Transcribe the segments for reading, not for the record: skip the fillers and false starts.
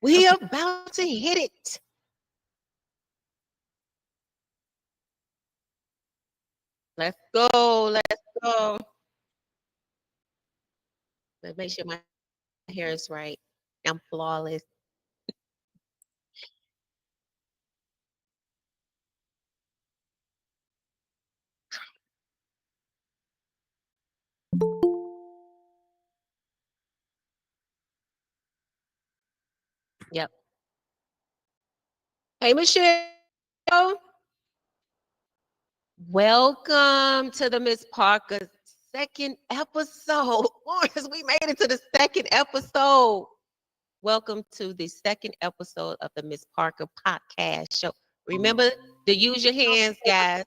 We Okay. are about to hit it. Let's go. Let's go. Let's make sure my hair is right. I'm flawless. Yep. Hey, Michelle. Welcome to the Mz-Parkah second episode. Lawrence, we made it to the second episode. Welcome to the second episode of the Mz-Parkah podcast show. Remember to use your hands, guys.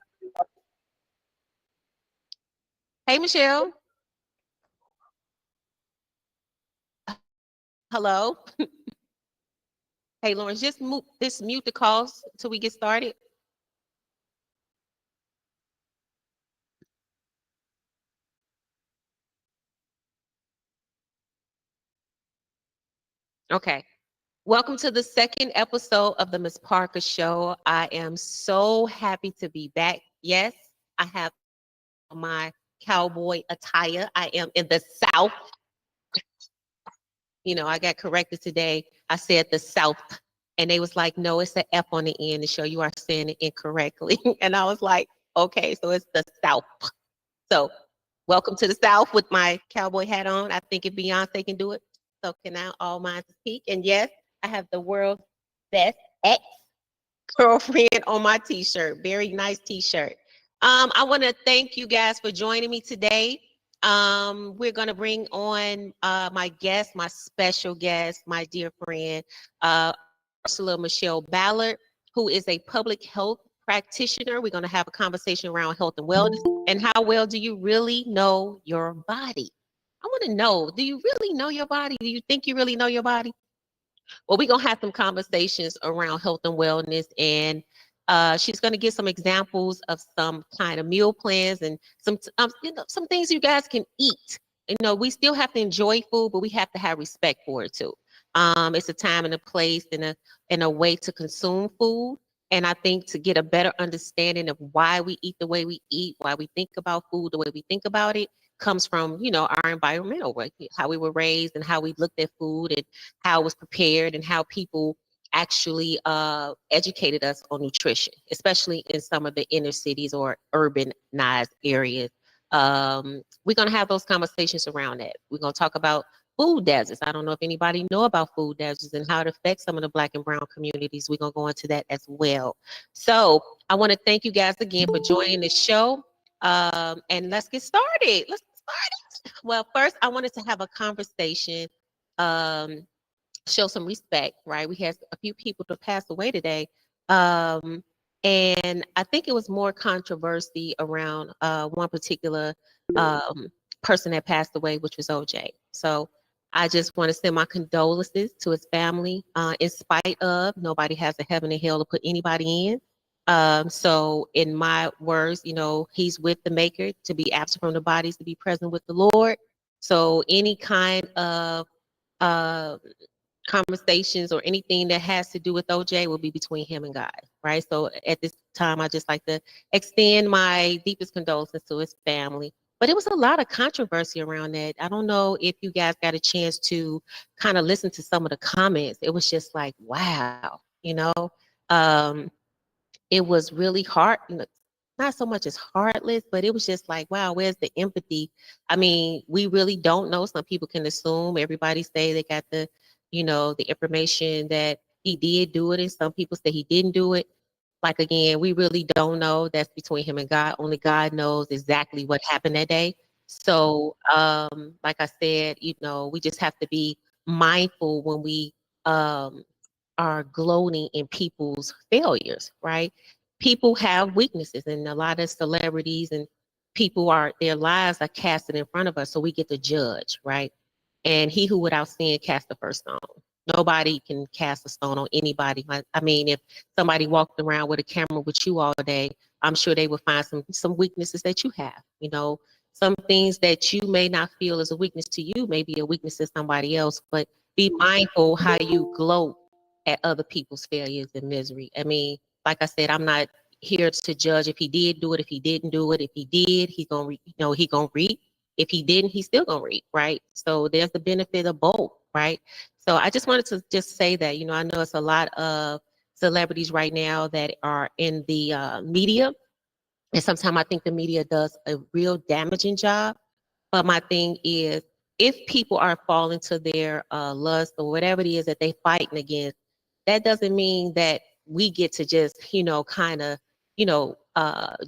Hey, Michelle. Hello. Hey, Lawrence, just mute the calls until we get started. Okay. Welcome to the second episode of the Mz-Parkah show. I am so happy to be back. Yes, I have my cowboy attire. I am in the South. You know, I got corrected today. I said the South, and they was like, no, it's an F on the end to show you are saying it incorrectly. And I was like, okay, so it's the South. So welcome to the South with my cowboy hat on. I think if Beyonce can do it, so can now all minds speak. And yes, I have the world's best ex girlfriend on my t-shirt. Very nice t-shirt. I want to thank you guys for joining me today. We're going to bring on my guest, my special guest, my dear friend, Ursula Michelle Ballard, who is a public health practitioner. We're going to have a conversation around health and wellness and how well do you really know your body? I want to know, do you really know your body? Do you think you really know your body? Well, we're going to have some conversations around health and wellness, and she's going to give some examples of some kind of meal plans and some things you guys can eat. You know, we still have to enjoy food, but we have to have respect for it too. It's a time and a place and a way to consume food. And I think to get a better understanding of why we eat the way we eat, why we think about food the way we think about it, comes from, you know, our environmental, right? How we were raised and how we looked at food and how it was prepared and how people actually educated us on nutrition, especially in some of the inner cities or urbanized areas. We're going to have those conversations around that. We're going to talk about food deserts. I don't know if anybody know about food deserts and how it affects some of the Black and brown communities. We're going to go into that as well. So I want to thank you guys again for joining the show. And let's get started. Let's get started. Well, first, I wanted to have a conversation, show some respect, right? We had a few people to pass away today. And I think it was more controversy around one particular person that passed away, which was OJ. So I just want to send my condolences to his family. In spite of, nobody has a heaven and hell to put anybody in. So in my words, you know, he's with the maker, to be absent from the bodies, to be present with the Lord. So any kind of uh, conversations or anything that has to do with OJ will be between him and God, right? So at this time, I just like to extend my deepest condolences to his family. But it was a lot of controversy around that. I don't know if you guys got a chance to kind of listen to some of the comments. It was just like, wow, you know, um, it was really hard. You know, not so much as heartless, but it was just like, wow, where's the empathy? I mean, we really don't know. Some people can assume. Everybody say they got the, you know, the information that he did do it, and some people say he didn't do it. Like again, we really don't know. That's between him and God. Only God knows exactly what happened that day. So, like I said, you know, we just have to be mindful when we are gloating in people's failures, right? People have weaknesses, and a lot of celebrities and people are their lives are casted in front of us, so we get to judge, right? And he who without sin cast the first stone. Nobody can cast a stone on anybody. I mean, if somebody walked around with a camera with you all day, I'm sure they would find some weaknesses that you have. You know, some things that you may not feel is a weakness to you may be a weakness to somebody else. But be mindful how you gloat at other people's failures and misery. I mean, like I said, I'm not here to judge if he did do it, if he didn't do it. If he did, he's gonna, he gonna reap. If he didn't, he's still gonna reap, right? So there's the benefit of both, right? So I just wanted to just say that, I know it's a lot of celebrities right now that are in the media, and sometimes I think the media does a real damaging job. But my thing is, if people are falling to their lust or whatever it is that they fighting against, that doesn't mean that we get to just, kind of,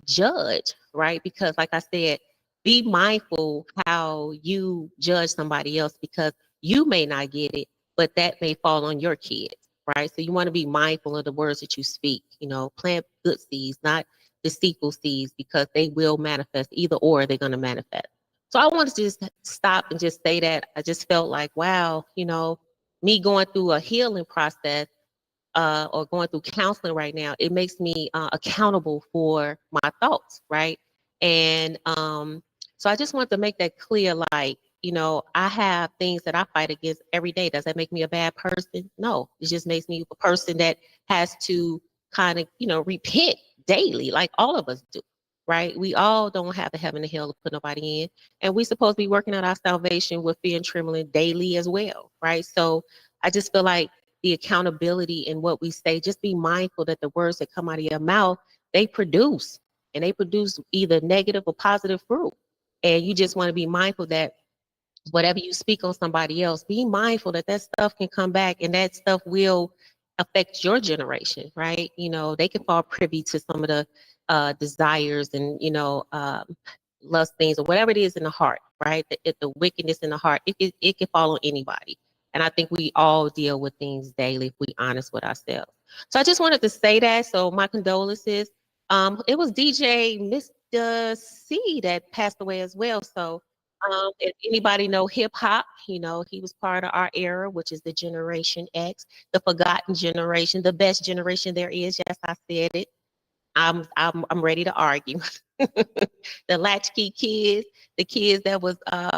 judge, right? Because like I said, be mindful how you judge somebody else, because you may not get it, but that may fall on your kids, right? So you want to be mindful of the words that you speak, plant good seeds, not deceitful seeds, because they will manifest. Either or, they're going to manifest. So I wanted to just stop and just say that I just felt like, wow, me going through a healing process or going through counseling right now, it makes me accountable for my thoughts, right? And so I just want to make that clear, like, I have things that I fight against every day. Does that make me a bad person? No, it just makes me a person that has to kind of, repent daily, like all of us do, right? We all don't have the heaven and hell to put nobody in. And we're supposed to be working on our salvation with fear and trembling daily as well, right? So I just feel like the accountability in what we say, just be mindful that the words that come out of your mouth, they produce, and they produce either negative or positive fruit. And you just want to be mindful that whatever you speak on somebody else, be mindful that that stuff can come back, and that stuff will affect your generation, right? They can fall privy to some of the desires and, lust things or whatever it is in the heart, right? The wickedness in the heart, it can fall on anybody. And I think we all deal with things daily if we honest with ourselves. So I just wanted to say that. So my condolences. It was DJ Mr. C that passed away as well. So if anybody know hip hop, he was part of our era, which is the Generation X, the forgotten generation, the best generation there is. Yes, I said it. I'm ready to argue. The latchkey kids, the kids that was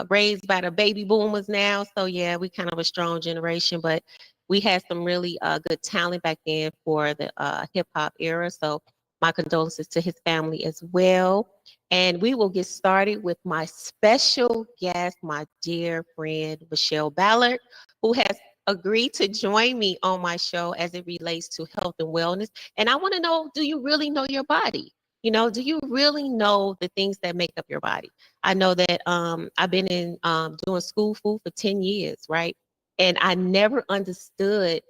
raised by the baby boomers now. So yeah, we kind of a strong generation, but we had some really good talent back then for the hip hop era. So my condolences to his family as well. And we will get started with my special guest, my dear friend, Michelle Ballard, who has agreed to join me on my show as it relates to health and wellness. And I want to know, do you really know your body? Do you really know the things that make up your body? I know that I've been in doing school food for 10 years, right? And I never understood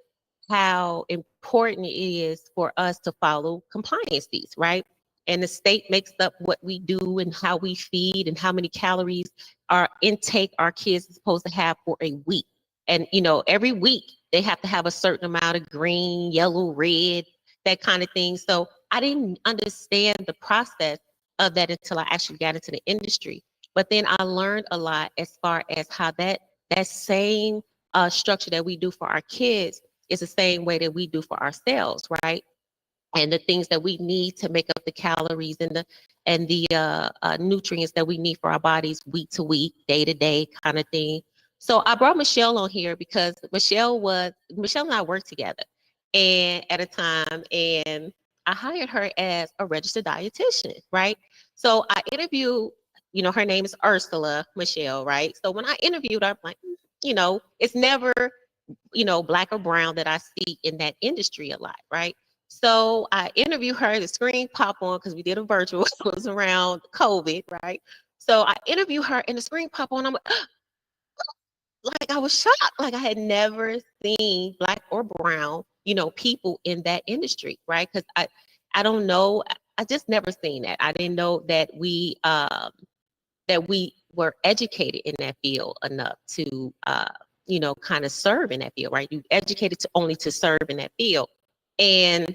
how important it is for us to follow compliances, right? And the state makes up what we do and how we feed and how many calories our intake our kids is supposed to have for a week. And, every week they have to have a certain amount of green, yellow, red, that kind of thing. So I didn't understand the process of that until I actually got into the industry. But then I learned a lot as far as how that same structure that we do for our kids is the same way that we do for ourselves, right? And the things that we need to make up the calories and the nutrients that we need for our bodies week to week, day to day kind of thing. So I brought Michelle on here because Michelle and I worked together and at a time, and I hired her as a registered dietitian, right? So I interviewed, her name is Ursula Michelle, right? So when I interviewed her, I'm like, it's never, black or brown that I see in that industry a lot, right? So I interviewed her, the screen pop on because we did a virtual, it was around COVID, right? So I interviewed her and the screen pop on. I'm like, I was shocked. Like I had never seen black or brown, people in that industry, right? Because I don't know, I just never seen that. I didn't know that we were educated in that field enough to kind of serve in that field, right? You educated to only to serve in that field. And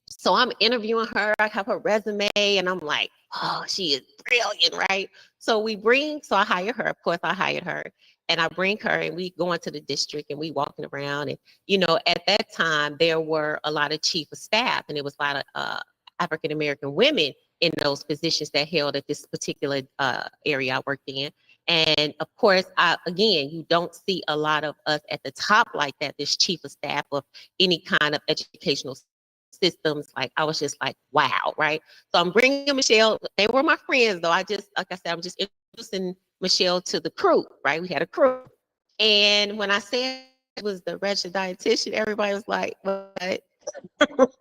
so I'm interviewing her, I have her resume, and I'm like, oh, she is brilliant, right? So I hire her, of course I hired her, and I bring her and we go into the district and we walking around, and at that time there were a lot of chief of staff, and it was a lot of African-American women in those positions that held at this particular area I worked in. And of course, again, you don't see a lot of us at the top like that, this chief of staff of any kind of educational systems. Like I was just like, wow, right? So I'm bringing Michelle. They were my friends, though. Like I said, I'm just introducing Michelle to the crew, right? We had a crew. And when I said it was the registered dietitian, everybody was like, what?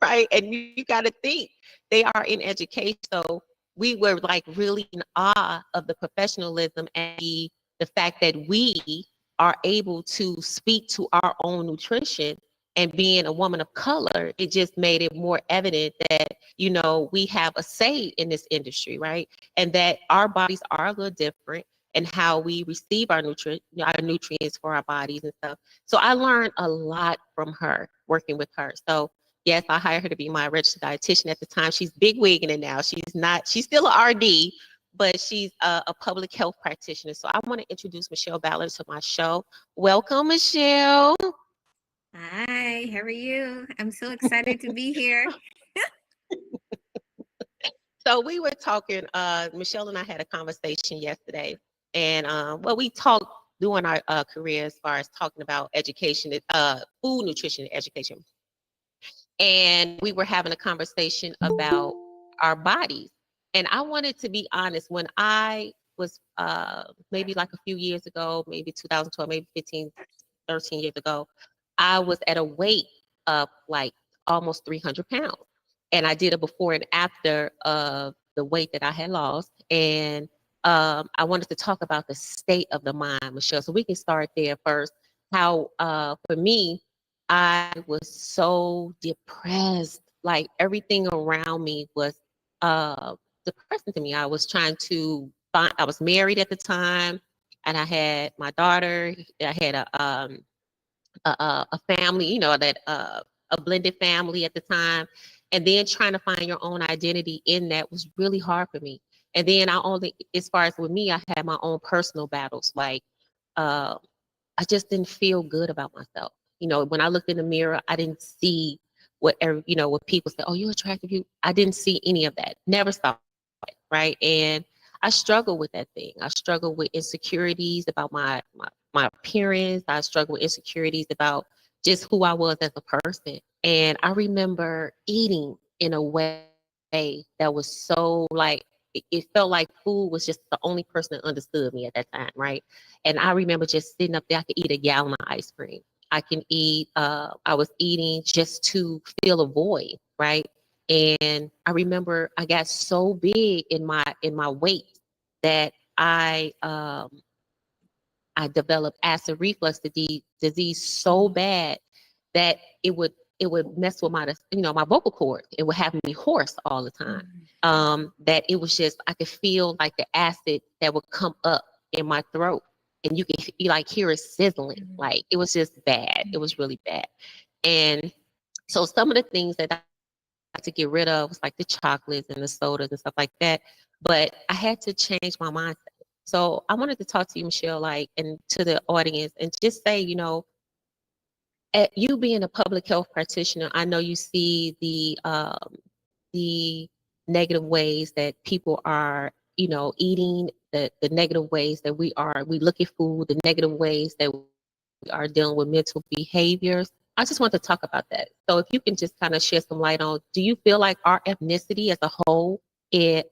Right? And you got to think they are in education. So we were like really in awe of the professionalism and the fact that we are able to speak to our own nutrition. And being a woman of color, it just made it more evident that, you know, we have a say in this industry, right? And that our bodies are a little different and how we receive our nutrients for our bodies and stuff. So I learned a lot from her, working with her. So yes, I hired her to be my registered dietitian at the time. She's big wigging it now. She's still an RD, but she's a public health practitioner. So I want to introduce Michelle Ballard to my show. Welcome, Michelle. Hi, how are you? I'm so excited to be here. So we were talking, Michelle and I had a conversation yesterday, and well, we talked during our career as far as talking about education, food, nutrition, and education. And we were having a conversation about our bodies. And I wanted to be honest, when I was maybe like a few years ago, maybe 2012, maybe 15, 13 years ago, I was at a weight of like almost 300 pounds. And I did a before and after of the weight that I had lost. And I wanted to talk about the state of the mind, Michelle. So we can start there first. How, for me, I was so depressed. Like everything around me was depressing to me. I was trying to find, I was married at the time and I had my daughter. I had a family, you know, that a blended family at the time. And then trying to find your own identity in that was really hard for me. And then I only, as far as with me, I had my own personal battles. Like, uh, I just didn't feel good about myself. You know, when I looked in the mirror, I didn't see you know, what people say, oh, you're attractive. I didn't see any of that. Never saw it, right? And I struggle with that thing. I struggle with insecurities about my appearance. I struggle with insecurities about just who I was as a person. And I remember eating in a way that was so like, it felt like food was just the only person that understood me at that time, right? And I remember just sitting up there, I could eat a gallon of ice cream. I can eat, I was eating just to fill a void, right? And I remember I got so big in my weight that I developed acid reflux disease so bad that it would mess with my, you know, my vocal cord. It would have me hoarse all the time. That it was just, I could feel like the acid that would come up in my throat, and you like hear it sizzling. Like it was just bad. It was really bad. And so some of the things that I had to get rid of was like the chocolates and the sodas and stuff like that. But I had to change my mindset. So I wanted to talk to you, Michelle, like, and to the audience, and just say, you know, at you being a public health practitioner, I know you see the negative ways that people are, you know, eating, the negative ways that we look at food, the negative ways that we are dealing with mental behaviors. I just want to talk about that. So if you can just kind of shed some light on, do you feel like our ethnicity as a whole, it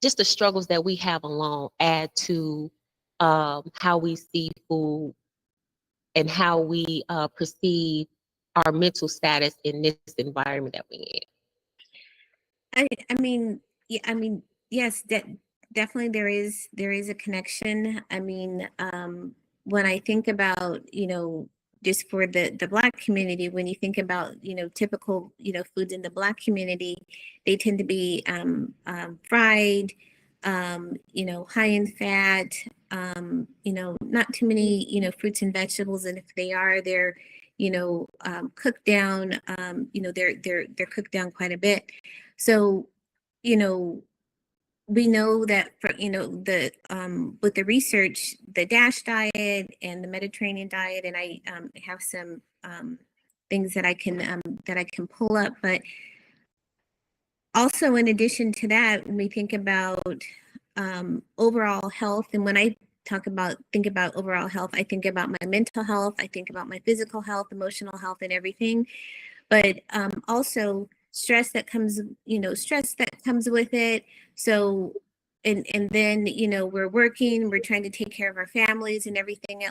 just the struggles that we have alone add to how we see food and how we perceive our mental status in this environment that we're in? I mean, yeah, I mean, yes, definitely there is a connection. I mean, when I think about, just for the Black community, when you think about, typical, foods in the Black community, they tend to be fried, high in fat, not too many, fruits and vegetables, and if they are, they're cooked down. They're cooked down quite a bit. So, you know, we know that for, the with the research, the DASH diet and the Mediterranean diet, and I have some things that I can pull up, but also in addition to that, when we think about overall health, and when I think about overall health, I think about my mental health, I think about my physical health, emotional health, and everything. But also stress that comes, stress that comes with it. So, and then, we're working, we're trying to take care of our families and everything,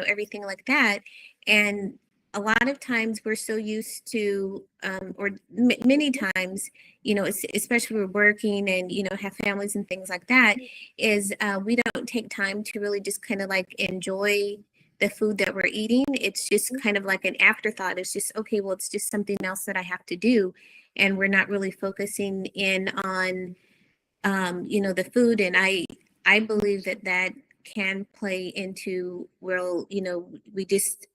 everything like that. And a lot of times we're so used to, or many times, especially we're working and, have families and things like that, is we don't take time to really just kind of like enjoy the food that we're eating. It's just kind of like an afterthought. It's just, okay, well, it's just something else that I have to do. And we're not really focusing in on, the food. And I believe that that can play into, well, we just,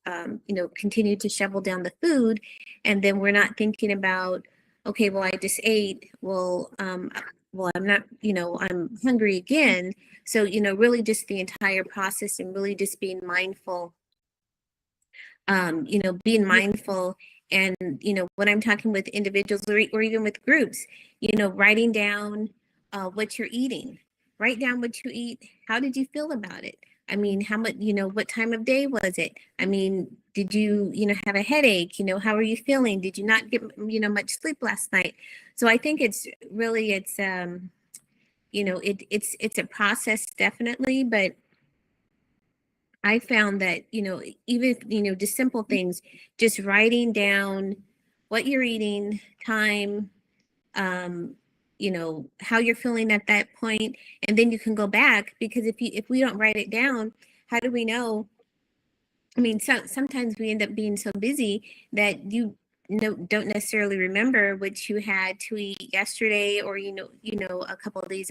continue to shovel down the food. And then we're not thinking about, okay, well, I just ate. Well, I'm not, I'm hungry again. So, really just the entire process and really just being mindful, being mindful. And, when I'm talking with individuals or even with groups, writing down what you're eating, write down what you eat. How did you feel about it? I mean, how much, what time of day was it? I mean, did you, have a headache? How are you feeling? Did you not get, much sleep last night? So I think it's really, it's a process, definitely, but I found that, even, just simple things, just writing down what you're eating, time, how you're feeling at that point, and then you can go back, because if we don't write it down, how do we know? I mean, sometimes we end up being so busy that you don't necessarily remember what you had to eat yesterday, or a couple of days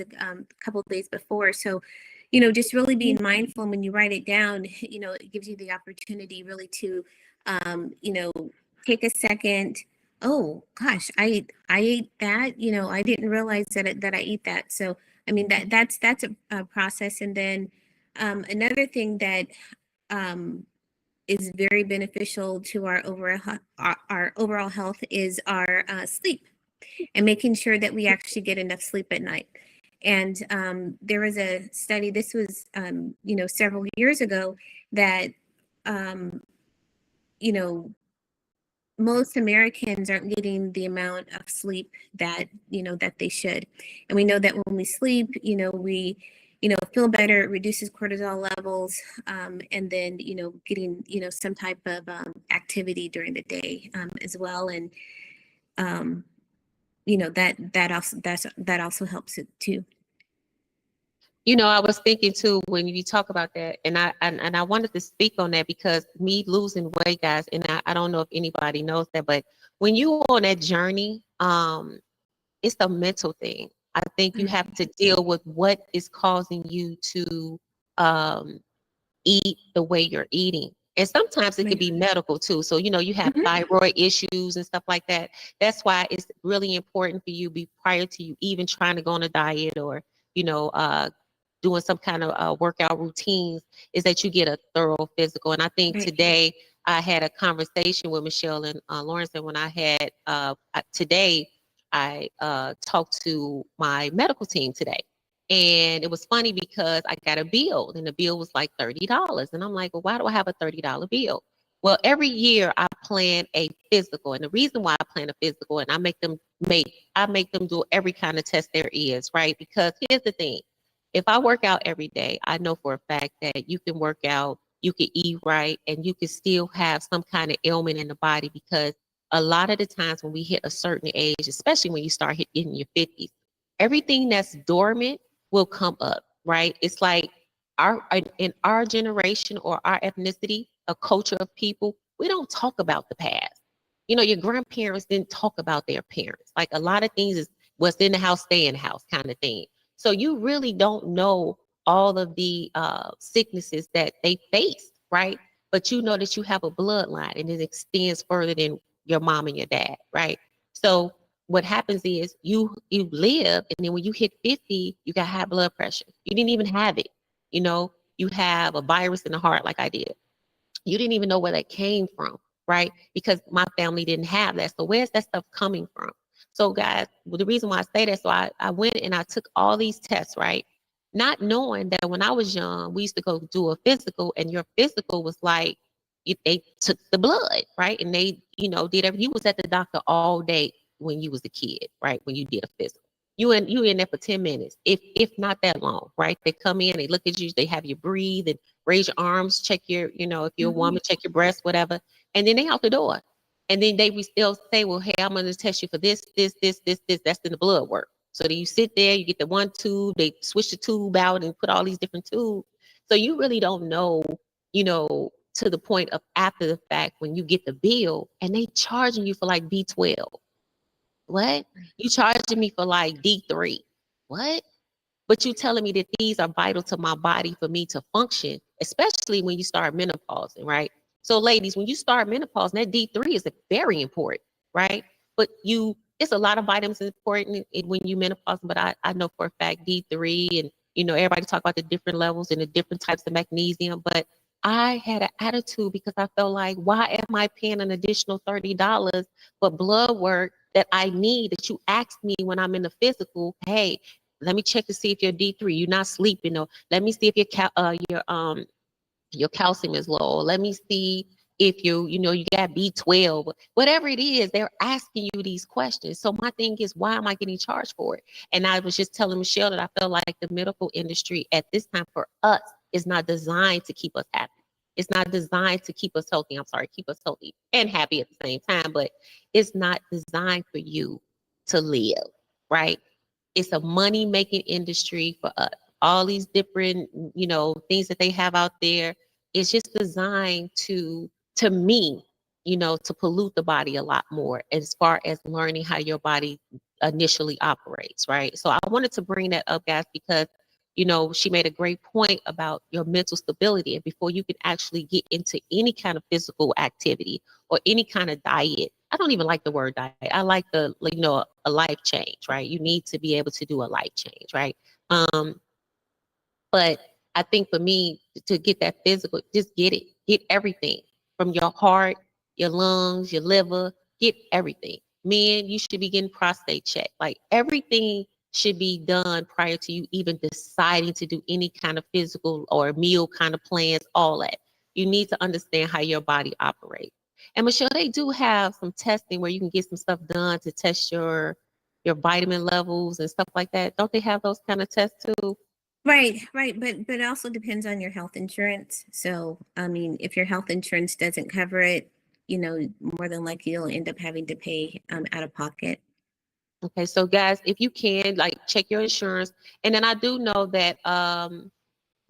before. So, just really being mindful when you write it down. It gives you the opportunity really to, take a second. Oh gosh, I ate that. I didn't realize that I eat that. So, I mean, that's a process. And then another thing that is very beneficial to our overall health is our sleep, and making sure that we actually get enough sleep at night. And there was a study, this was several years ago, that you know most Americans aren't getting the amount of sleep that that they should. And we know that when we sleep, we feel better, it reduces cortisol levels, and then getting some type of activity during the day as well. And um, that also helps it too. I was thinking too when you talk about that, and I wanted to speak on that because me losing weight, guys, and I don't know if anybody knows that, but when you on that journey, it's a mental thing. I think you have to deal with what is causing you to eat the way you're eating. And sometimes it could be medical too. So, you have thyroid issues and stuff like that. That's why it's really important for you prior to you even trying to go on a diet or, doing some kind of workout routines, is that you get a thorough physical. And I think today I had a conversation with Michelle and Lawrence, and when I had today, I talked to my medical team today. And it was funny because I got a bill, and the bill was like $30. And I'm like, well, why do I have a $30 bill? Well, every year I plan a physical. And the reason why I plan a physical, and I make them do every kind of test there is, right? Because here's the thing. If I work out every day, I know for a fact that you can work out, you can eat right, and you can still have some kind of ailment in the body, because a lot of the times when we hit a certain age, especially when you start hitting your 50s, everything that's dormant will come up, right? It's like in our generation or our ethnicity, a culture of people, we don't talk about the past. Your grandparents didn't talk about their parents. Like, a lot of things is what's in the house, stay in the house kind of thing. So you really don't know all of the sicknesses that they faced, right? But you know that you have a bloodline and it extends further than your mom and your dad, right? So what happens is you live, and then when you hit 50, you got high blood pressure. You didn't even have it. You have a virus in the heart like I did. You didn't even know where that came from, right? Because my family didn't have that. So where's that stuff coming from? So guys, well, the reason why I say that, so I went and I took all these tests, right? not knowing that when I was young, we used to go do a physical, and your physical was like, they took the blood, right? And they, did everything. You was at the doctor all day when you was a kid, right? When you did a physical. You in there for 10 minutes, if not that long, right? They come in, they look at you, they have you breathe and raise your arms, check your, if you're a woman, check your breast, whatever, and then they out the door. And then they still say, well, hey, I'm gonna test you for this, this, this, this, this. That's in the blood work. So then you sit there, you get the one tube, they switch the tube out and put all these different tubes. So you really don't know, to the point of after the fact when you get the bill and they charging you for like B12. What? You charging me for like D3. What? But you telling me that these are vital to my body for me to function, especially when you start menopausing, right? So ladies, when you start menopause, that D3 is very important, right? But it's a lot of vitamins important when you menopause, but I know for a fact D3, and everybody talk about the different levels and the different types of magnesium, but I had an attitude because I felt like, why am I paying an additional $30 for blood work that I need, that you asked me when I'm in the physical? Hey, let me check to see if you're D3. You're not sleeping. Or let me see if your calcium is low. Let me see if you got B12. Whatever it is, they're asking you these questions. So my thing is, why am I getting charged for it? And I was just telling Michelle that I feel like the medical industry at this time for us is not designed to keep us happy. It's not designed to keep us healthy. I'm sorry, keep us healthy and happy at the same time, but it's not designed for you to live, right? It's a money making industry for us. All these different, things that they have out there. It's just designed to me, to pollute the body a lot more as far as learning how your body initially operates, right? So I wanted to bring that up, guys, because she made a great point about your mental stability. And before you can actually get into any kind of physical activity or any kind of diet, I don't even like the word diet. I like a life change, right? You need to be able to do a life change, right? But I think for me to get that physical, just get it, get everything from your heart, your lungs, your liver, get everything. Men, you should be getting prostate checked. Like everything should be done prior to you even deciding to do any kind of physical or meal kind of plans, all that. You need to understand how your body operates. And Michelle, they do have some testing where you can get some stuff done to test your vitamin levels and stuff like that. Don't they have those kind of tests too? Right, right. But it also depends on your health insurance. So, I mean, if your health insurance doesn't cover it, more than likely you'll end up having to pay out of pocket. Okay, so guys, if you can, like, check your insurance. And then I do know that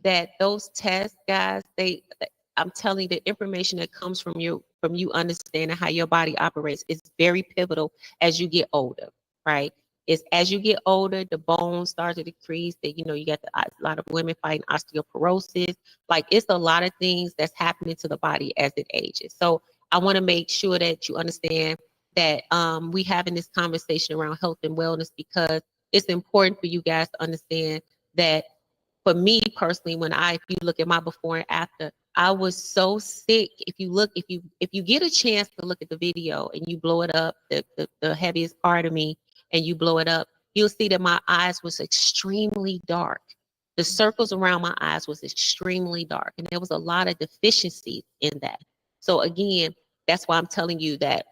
that those tests, guys, I'm telling you, the information that comes from you understanding how your body operates is very pivotal as you get older, right? It's as you get older, the bones start to decrease. That you got a lot of women fighting osteoporosis. Like it's a lot of things that's happening to the body as it ages. So I want to make sure that you understand that we having this conversation around health and wellness because it's important for you guys to understand that for me personally, if you look at my before and after, I was so sick. If you get a chance to look at the video and you blow it up, the heaviest part of me, and you blow it up, you'll see that my eyes was extremely dark. The circles around my eyes was extremely dark, and there was a lot of deficiencies in that. So again, that's why I'm telling you that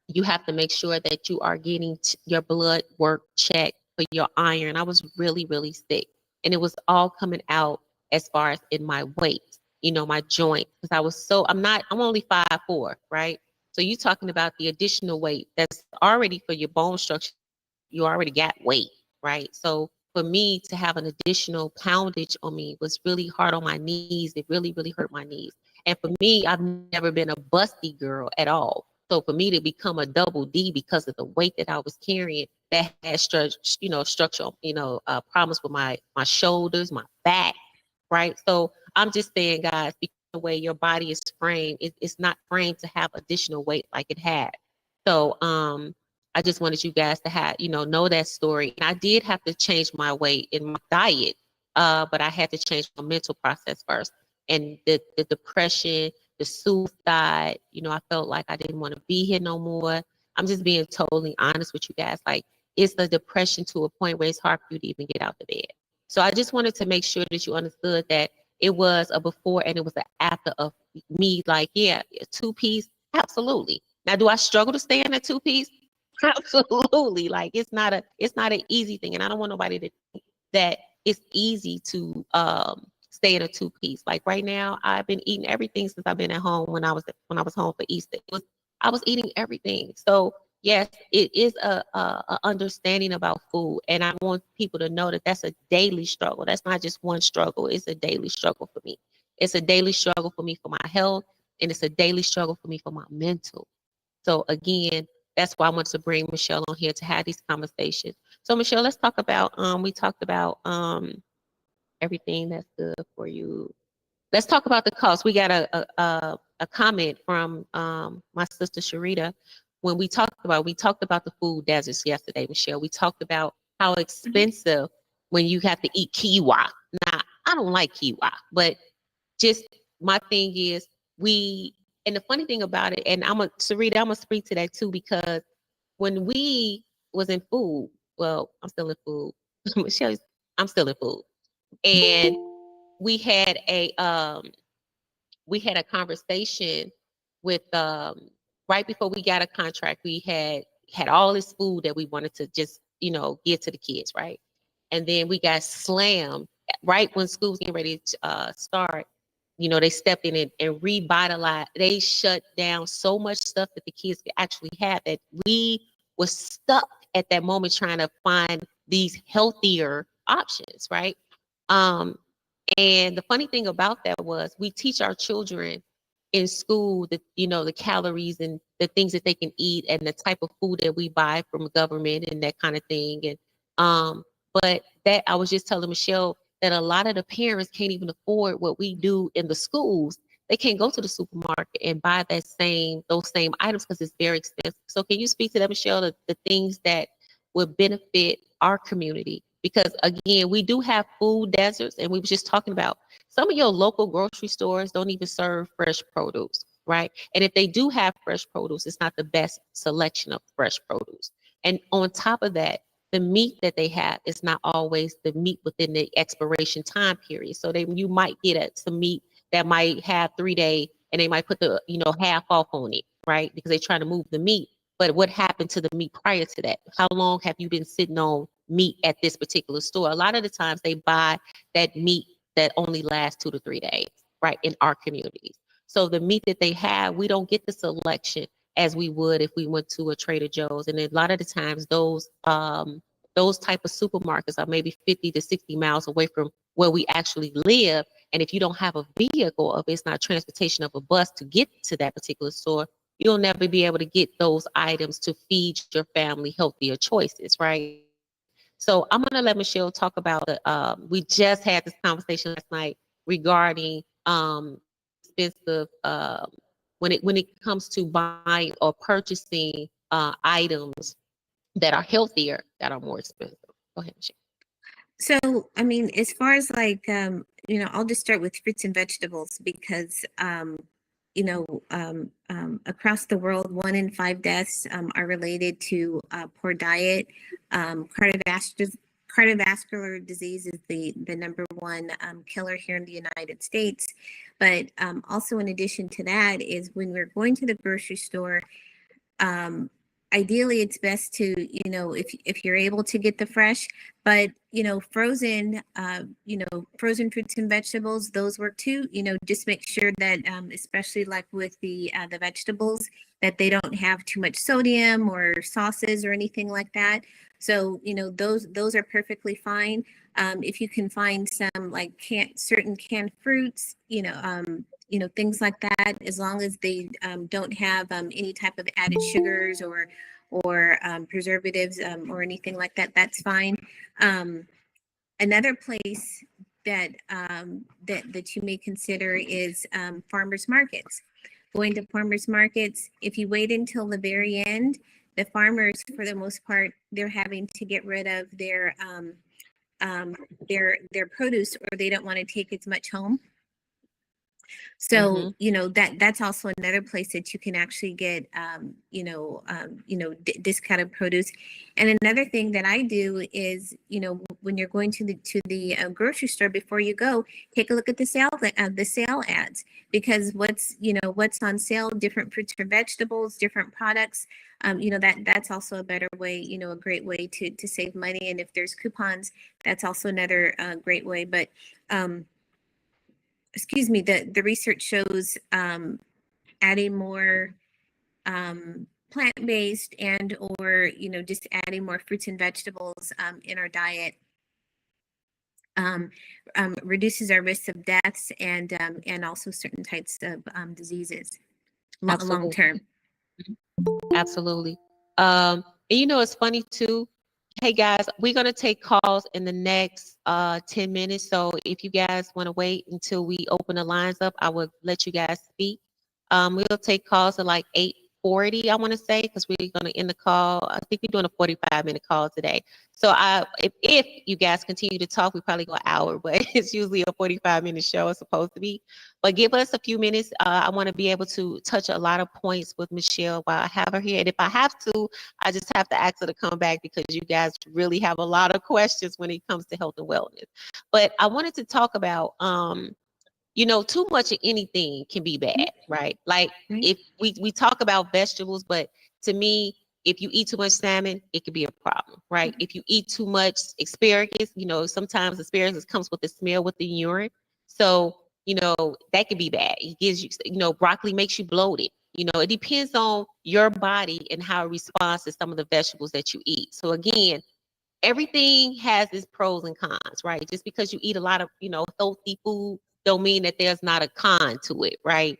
you have to make sure that you are getting your blood work checked for your iron. I was really, really sick, and it was all coming out as far as in my weight, my joint, because I'm only 5'4", right? So you talking about the additional weight that's already for your bone structure. You already got weight, right? So for me to have an additional poundage on me was really hard on my knees. It really, really hurt my knees. And for me, I've never been a busty girl at all. So for me to become a double D because of the weight that I was carrying, that had structural, problems with my shoulders, my back, right? So I'm just saying, guys, because the way your body is framed, it's not framed to have additional weight like it had. So I just wanted you guys to know that story. And I did have to change my weight in my diet, but I had to change my mental process first. And the depression, the suicide, I felt like I didn't want to be here no more. I'm just being totally honest with you guys. Like it's the depression to a point where it's hard for you to even get out of bed. So I just wanted to make sure that you understood that it was a before and it was an after of me. Like, yeah, a 2-piece, absolutely. Now, do I struggle to stay in a 2-piece? Absolutely. Like, it's not an easy thing, and I don't want nobody to think that it's easy to stay in a 2-piece. Like right now, I've been eating everything since I've been at home. When I was home for Easter, I was eating everything. So yes, it is a understanding about food, and I want people to know that that's a daily struggle. That's not just one struggle. It's a daily struggle for me. It's a daily struggle for me for my health, and it's a daily struggle for me for my mental. So again, that's why I want to bring Michelle on here to have these conversations. So Michelle, let's talk about we talked about everything that's good for you. Let's talk about the cost. We got a comment from my sister Sharita when we talked about the food deserts yesterday, Michelle. We talked about how expensive when you have to eat quinoa. Now, I don't like quinoa, but just my thing is and the funny thing about it, and Sarita, I'm gonna speak to that too, because when we was in food, well, I'm still in food. Michelle's, I'm still in food. And we had a conversation with right before we got a contract, we had all this food that we wanted to just, give to the kids, right? And then we got slammed right when school was getting ready to start. They stepped in and revitalized. They shut down so much stuff that the kids could actually have that we were stuck at that moment trying to find these healthier options, right? Um, and the funny thing about that was we teach our children in school that, the calories and the things that they can eat and the type of food that we buy from government and that kind of thing. And but that I was just telling Michelle that a lot of the parents can't even afford what we do in the schools. They can't go to the supermarket and buy those same items because it's very expensive. So can you speak to that, Michelle, the things that would benefit our community? Because again, we do have food deserts, and we were just talking about some of your local grocery stores don't even serve fresh produce, right? And if they do have fresh produce, it's not the best selection of fresh produce. And on top of that, the meat that they have is not always the meat within the expiration time period. So you might get some meat that might have 3-day, and they might put the half off on it, right? Because they're trying to move the meat. But what happened to the meat prior to that? How long have you been sitting on meat at this particular store? A lot of the times they buy that meat that only lasts 2 to 3 days, right, in our communities. So the meat that they have, we don't get the selection as we would if we went to a Trader Joe's. And a lot of the times those type of supermarkets are maybe 50 to 60 miles away from where we actually live. And if you don't have a vehicle, if it's not transportation of a bus to get to that particular store, you'll never be able to get those items to feed your family healthier choices, right? So I'm going to let Michelle talk about we just had this conversation last night regarding expensive when it comes to buying or purchasing items that are healthier that are more expensive. Go ahead, Michelle. So, I mean, as far as like, I'll just start with fruits and vegetables because, across the world, 1 in 5 deaths are related to poor diet. Cardiovascular disease is the number one killer here in the United States. But also, in addition to that, is when we're going to the grocery store, ideally it's best to, if you're able to get the fresh, but frozen, frozen fruits and vegetables, those work too. Just make sure that especially like with the vegetables, that they don't have too much sodium or sauces or anything like that. So those are perfectly fine. If you can find some like certain canned fruits, things like that, as long as they don't have any type of added sugars or preservatives or anything like that, that's fine. Another place that that you may consider is farmers markets. Going to farmers markets, if you wait until the very end, the farmers, for the most part, they're having to get rid of their produce, or they don't want to take as much home. So, you know, that's also another place that you can actually get, discounted produce. And another thing that I do is, you know, when you're going to the grocery store, before you go, take a look at the sale ads, because what's on sale, different fruits or vegetables, different products. That's also a better way, you know, a great way to save money. And if there's coupons, that's also another great way. But excuse me, the research shows adding more plant-based and or, you know, just adding more fruits and vegetables in our diet reduces our risk of deaths and also certain types of diseases long Absolutely. term. Absolutely. And you know, it's funny too. Hey guys, we're gonna take calls in the next 10 minutes. So if you guys want to wait until we open the lines up, I will let you guys speak. We'll take calls at like 8:40, I want to say, because we're gonna end the call. I think we're doing a 45-minute call today. So if you guys continue to talk, we probably go an hour, but it's usually a 45-minute show. It's supposed to be. But give us a few minutes. I want to be able to touch a lot of points with Michelle while I have her here. And if I have to, I just have to ask her to come back because you guys really have a lot of questions when it comes to health and wellness. But I wanted to talk about, you know, too much of anything can be bad, right? Like if we talk about vegetables, but to me, if you eat too much salmon, it could be a problem, right? If you eat too much asparagus, you know, sometimes asparagus comes with the smell with the urine. So, you know, that could be bad. It gives you, you know, broccoli makes you bloated. You know, it depends on your body and how it responds to some of the vegetables that you eat. So again, everything has its pros and cons, right? Just because you eat a lot of, you know, healthy food don't mean that there's not a con to it, right?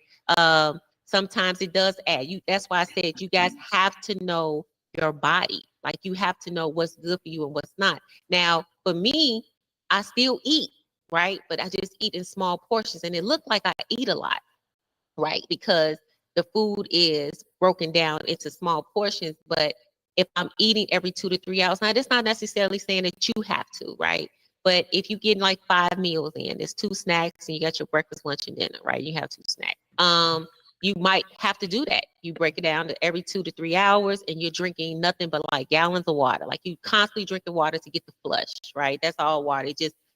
Sometimes it does add. That's why I said you guys have to know your body. Like you have to know what's good for you and what's not. Now, for me, I still eat, right? But I just eat in small portions and it looked like I eat a lot, right? Because the food is broken down into small portions. But if I'm eating every 2 to 3 hours, now that's not necessarily saying that you have to, right? But if you get like 5 meals in, there's 2 snacks and you got your breakfast, lunch, and dinner, right? You have 2 snacks. You might have to do that. You break it down to every 2 to 3 hours and you're drinking nothing but like gallons of water. Like you constantly drink the water to get the flush, right? That's all water.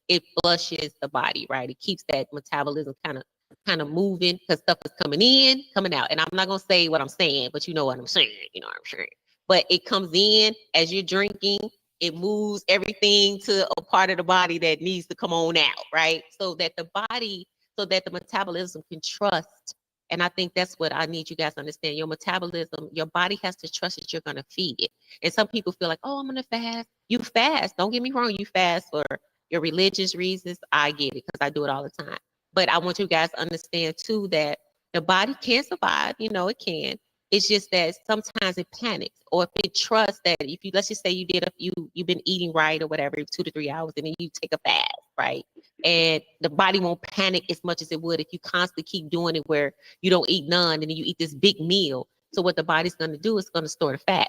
It flushes the body, right? It keeps that metabolism kind of moving because stuff is coming in, coming out. And I'm not gonna say what I'm saying, but you know what I'm saying. You know what I'm saying. But it comes in as you're drinking. It moves everything to a part of the body that needs to come on out, right? So that the metabolism can trust. And I think that's what I need you guys to understand. Your metabolism, your body has to trust that you're going to feed it. And some people feel like, oh, I'm going to fast. You fast. Don't get me wrong. You fast for your religious reasons. I get it because I do it all the time. But I want you guys to understand too that the body can survive. You know, it can. It's just that sometimes it panics, or if it trusts that if you, let's just say you've been eating right or whatever, 2 to 3 hours, and then you take a fast, right? And the body won't panic as much as it would if you constantly keep doing it where you don't eat none and then you eat this big meal. So what the body's going to do is going to store the fat.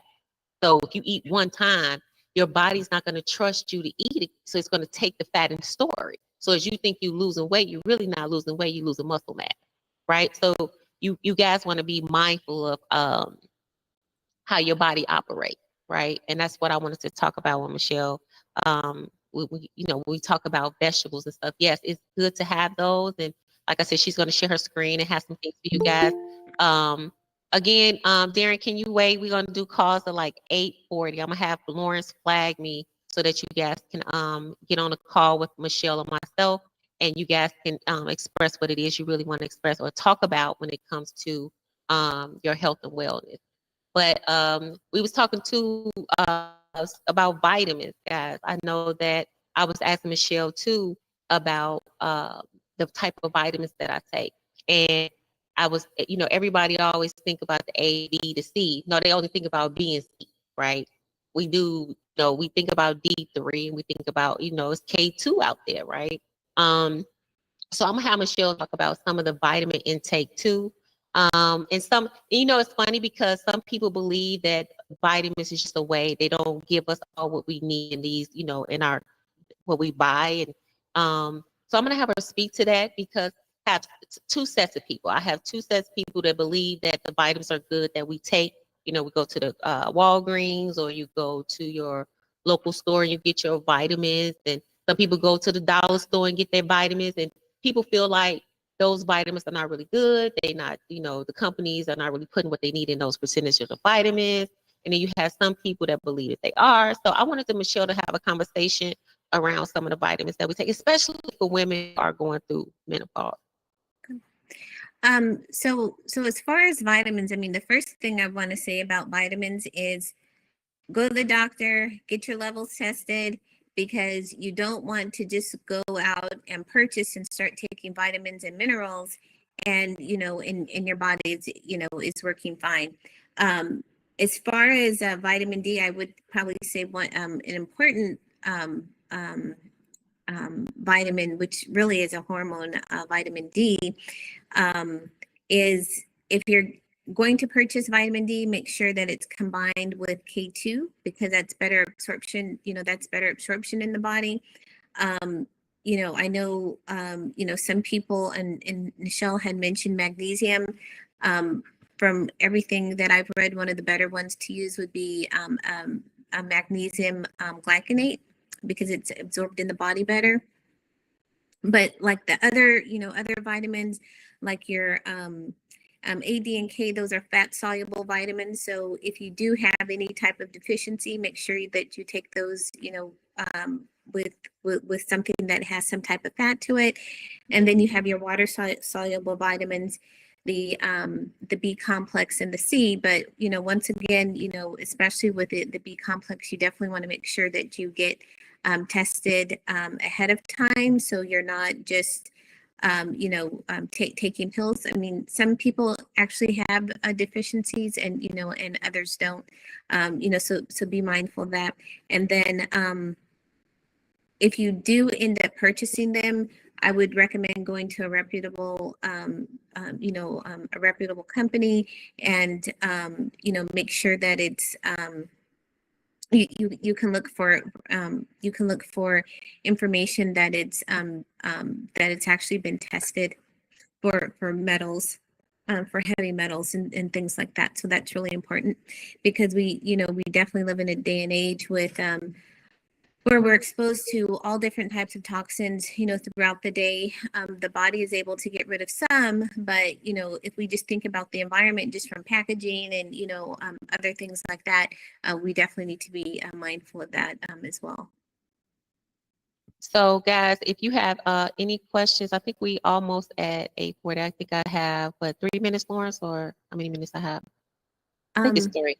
So if you eat one time, your body's not going to trust you to eat it. So it's going to take the fat and store it. So as you think you're losing weight, you're really not losing weight, you're losing muscle mass, right? So you guys want to be mindful of how your body operates, right? And that's what I wanted to talk about with Michelle. We talk about vegetables and stuff. Yes, it's good to have those. And like I said, she's going to share her screen and have some things for you guys. Again, Darren, can you wait? We're going to do calls at like 8:40. I'm going to have Lawrence flag me so that you guys can get on a call with Michelle or myself, and you guys can express what it is you really want to express or talk about when it comes to your health and wellness. But we was talking too about vitamins, guys. I know that I was asking Michelle too about the type of vitamins that I take. And I was, everybody always think about the A, B, the C. No, they only think about B and C, right? We do, we think about D3 and we think about, it's K2 out there, right? So I'm gonna have Michelle talk about some of the vitamin intake too. And it's funny because some people believe that vitamins is just a way they don't give us all what we need in these, in our what we buy. And so I'm gonna have her speak to that because have two sets of people. I have two sets of people that believe that the vitamins are good that we take. You know, we go to the Walgreens, or you go to your local store and you get your vitamins. And some people go to the dollar store and get their vitamins. And people feel like those vitamins are not really good. They not, you know, the companies are not really putting what they need in those percentages of vitamins. And then you have some people that believe that they are. So I wanted to Michelle to have a conversation around some of the vitamins that we take, especially for women who are going through menopause. So as far as vitamins, I mean, the first thing I want to say about vitamins is go to the doctor, get your levels tested, because you don't want to just go out and purchase and start taking vitamins and minerals and, you know, in your body, it's, you know, it's working fine. As far as vitamin D, I would probably say one, an important vitamin, which really is a hormone, vitamin D, is if you're going to purchase vitamin D, make sure that it's combined with K2, because that's better absorption, you know, that's better absorption in the body. You know, I know, you know, some people, and Michelle had mentioned magnesium. From everything that I've read, one of the better ones to use would be a magnesium glycinate, because it's absorbed in the body better. But like the other, you know, other vitamins, like your A, D, and K, those are fat soluble vitamins. So if you do have any type of deficiency, make sure that you take those, you know, with something that has some type of fat to it. And then you have your water soluble vitamins, the B complex and the C. But, you know, once again, you know, especially with the B complex, you definitely want to make sure that you get tested ahead of time, so you're not just you know, taking pills. I mean, some people actually have deficiencies, and, you know, and others don't. You know, so be mindful of that. And then if you do end up purchasing them, I would recommend going to a reputable, you know, a reputable company, and you know, make sure that it's you can look for information that it's actually been tested for metals, for heavy metals and things like that. So that's really important, because we, you know, we definitely live in a day and age with where we're exposed to all different types of toxins, you know, throughout the day. The body is able to get rid of some, but, you know, if we just think about the environment just from packaging and, you know, other things like that, we definitely need to be mindful of that as well. So guys, if you have any questions, I think we almost at 8:40. I think I have, 3 minutes, Lawrence, or how many minutes I have? I think it's 3.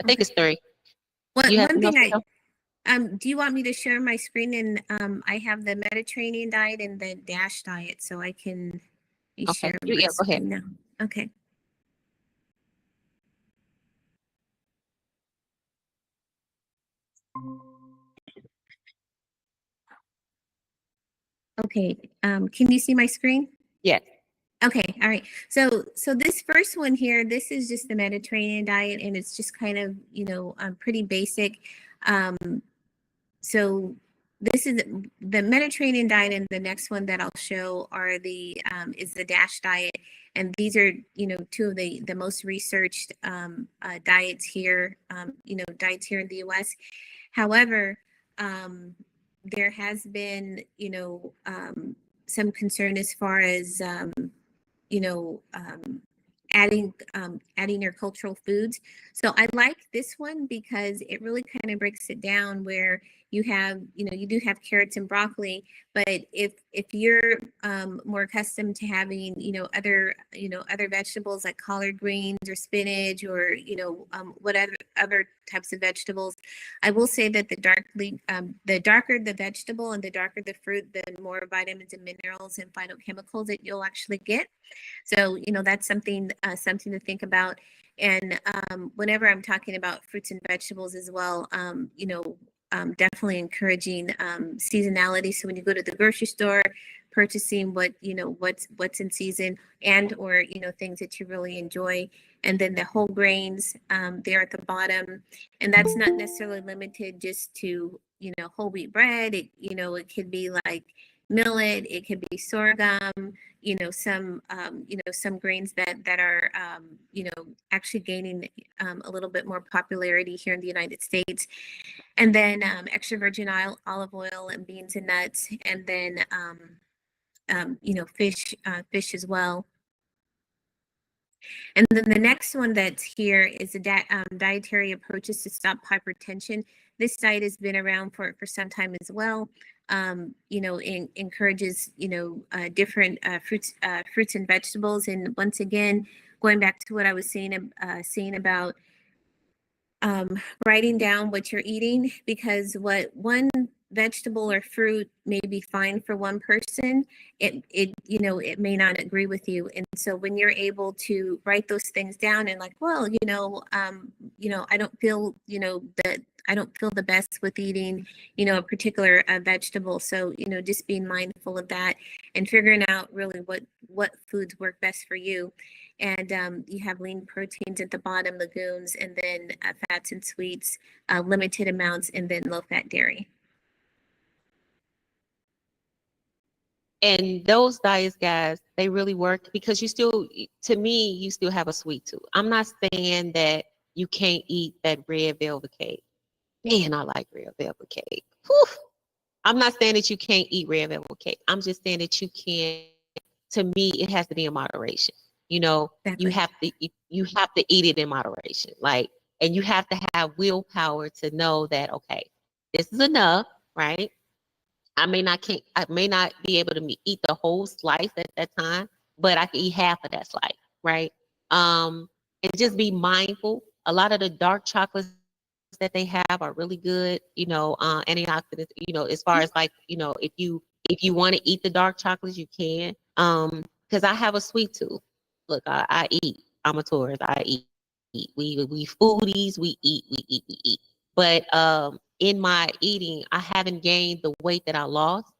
I think it's 3. You have One thing else? do you want me to share my screen? And I have the Mediterranean diet and the DASH diet, so I can share my Yeah, go ahead. screen now. Okay. Okay. Can you see my screen? Yes. Okay, all right. So this first one here, this is just the Mediterranean diet, and it's just kind of, you know, pretty basic. So this is the Mediterranean diet, and the next one that I'll show are the is the DASH diet, and these are, you know, two of the most researched diets here, you know, diets here in the U.S. However, there has been, you know, some concern as far as you know, adding your cultural foods. So I like this one because it really kind of breaks it down, where you have, you know, you do have carrots and broccoli, but if you're more accustomed to having, you know, other vegetables like collard greens or spinach, or, you know, whatever other types of vegetables, I will say that the darker the vegetable and the darker the fruit, the more vitamins and minerals and phytochemicals that you'll actually get. So, you know, that's something to think about. And whenever I'm talking about fruits and vegetables as well, you know, definitely encouraging seasonality. So when you go to the grocery store, purchasing what, you know, what's in season, and or, you know, things that you really enjoy. And then the whole grains there at the bottom, and that's not necessarily limited just to, you know, whole wheat bread. It, you know, it could be like millet, it could be sorghum, some grains that are, actually gaining a little bit more popularity here in the United States. And then extra virgin olive oil and beans and nuts, and then fish as well. And then the next one that's here is dietary approaches to stop hypertension. This diet has been around for some time as well. Encourages, different fruits and vegetables. And once again, going back to what I was saying about writing down what you're eating, because what one vegetable or fruit may be fine for one person, it may not agree with you. And so when you're able to write those things down and like, well, I don't feel, that I don't feel the best with eating, a particular vegetable. So, just being mindful of that and figuring out really what foods work best for you. And you have lean proteins at the bottom, legumes, and then fats and sweets, limited amounts, and then low-fat dairy. And those diets, guys, they really work because you still have a sweet tooth. I'm not saying that you can't eat that red velvet cake. Man, I like red velvet cake. Whew. I'm not saying that you can't eat red velvet cake. I'm just saying that you can. To me, it has to be in moderation. Exactly. You have to eat it in moderation. And you have to have willpower to know that, okay, this is enough, right? I may not be able to eat the whole slice at that time, but I can eat half of that slice, right? And just be mindful. A lot of the dark chocolates that they have are really good, antioxidants, as far as if you want to eat the dark chocolates, you can. Because I have a sweet tooth. Look, I eat. I'm a tourist. I eat. We foodies, we eat. But in my eating, I haven't gained the weight that I lost,